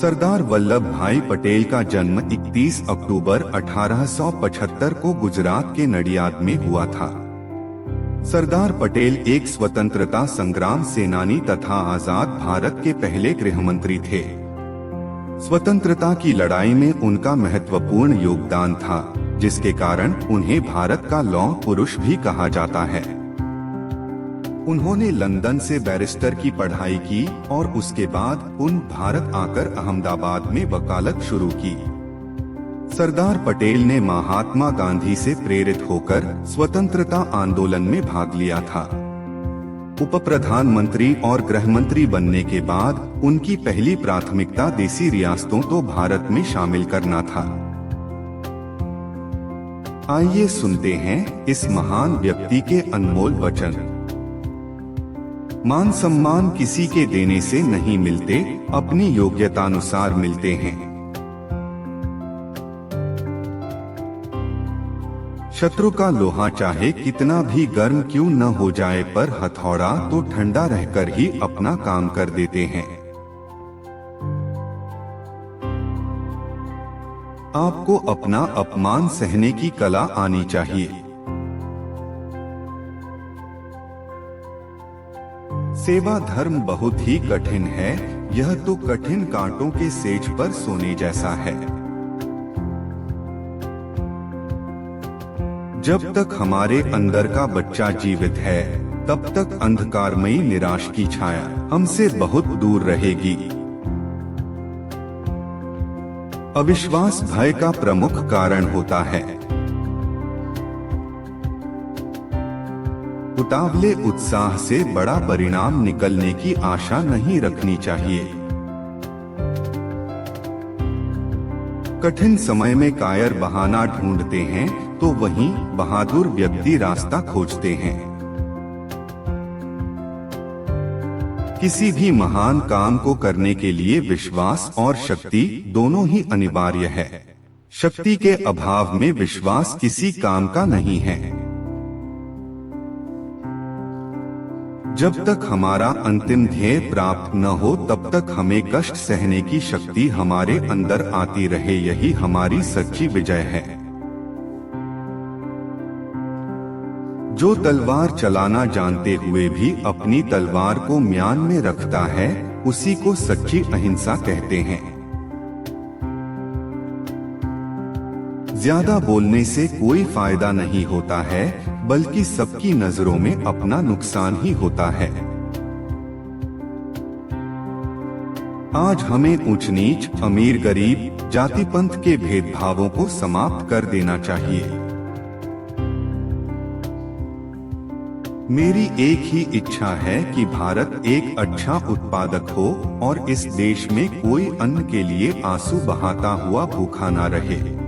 सरदार वल्लभ भाई पटेल का जन्म 31 अक्टूबर 1875 को गुजरात के नडियाद में हुआ था। सरदार पटेल एक स्वतंत्रता संग्राम सेनानी तथा आजाद भारत के पहले गृहमंत्री थे। स्वतंत्रता की लड़ाई में उनका महत्वपूर्ण योगदान था, जिसके कारण उन्हें भारत का लौह पुरुष भी कहा जाता है। उन्होंने लंदन से बैरिस्टर की पढ़ाई की और उसके बाद भारत आकर अहमदाबाद में वकालत शुरू की। सरदार पटेल ने महात्मा गांधी से प्रेरित होकर स्वतंत्रता आंदोलन में भाग लिया था। उप प्रधानमंत्री और गृह मंत्री बनने के बाद उनकी पहली प्राथमिकता देसी रियासतों को भारत में शामिल करना था। आइए सुनते हैं इस महान व्यक्ति के अनमोल वचन। मान सम्मान किसी के देने से नहीं मिलते, अपनी योग्यतानुसार मिलते हैं। शत्रु का लोहा चाहे कितना भी गर्म क्यों न हो जाए, पर हथौड़ा तो ठंडा रहकर ही अपना काम कर देते हैं। आपको अपना अपमान सहने की कला आनी चाहिए। सेवा धर्म बहुत ही कठिन है, यह तो कठिन कांटों के सेज पर सोने जैसा है। जब तक हमारे अंदर का बच्चा जीवित है, तब तक अंधकारमयी निराश की छाया हमसे बहुत दूर रहेगी। अविश्वास भय का प्रमुख कारण होता है। उतावले उत्साह से बड़ा परिणाम निकलने की आशा नहीं रखनी चाहिए। कठिन समय में कायर बहाना ढूंढते हैं, तो वहीं बहादुर व्यक्ति रास्ता खोजते हैं। किसी भी महान काम को करने के लिए विश्वास और शक्ति दोनों ही अनिवार्य है। शक्ति के अभाव में विश्वास किसी काम का नहीं है। जब तक हमारा अंतिम ध्येय प्राप्त न हो, तब तक हमें कष्ट सहने की शक्ति हमारे अंदर आती रहे, यही हमारी सच्ची विजय है। जो तलवार चलाना जानते हुए भी अपनी तलवार को म्यान में रखता है, उसी को सच्ची अहिंसा कहते हैं। ज्यादा बोलने से कोई फायदा नहीं होता है, बल्कि सबकी नजरों में अपना नुकसान ही होता है। आज हमें ऊंच नीच, अमीर गरीब, जाति पंथ के भेदभावों को समाप्त कर देना चाहिए। मेरी एक ही इच्छा है कि भारत एक अच्छा उत्पादक हो और इस देश में कोई अन्न के लिए आंसू बहाता हुआ भूखा ना रहे।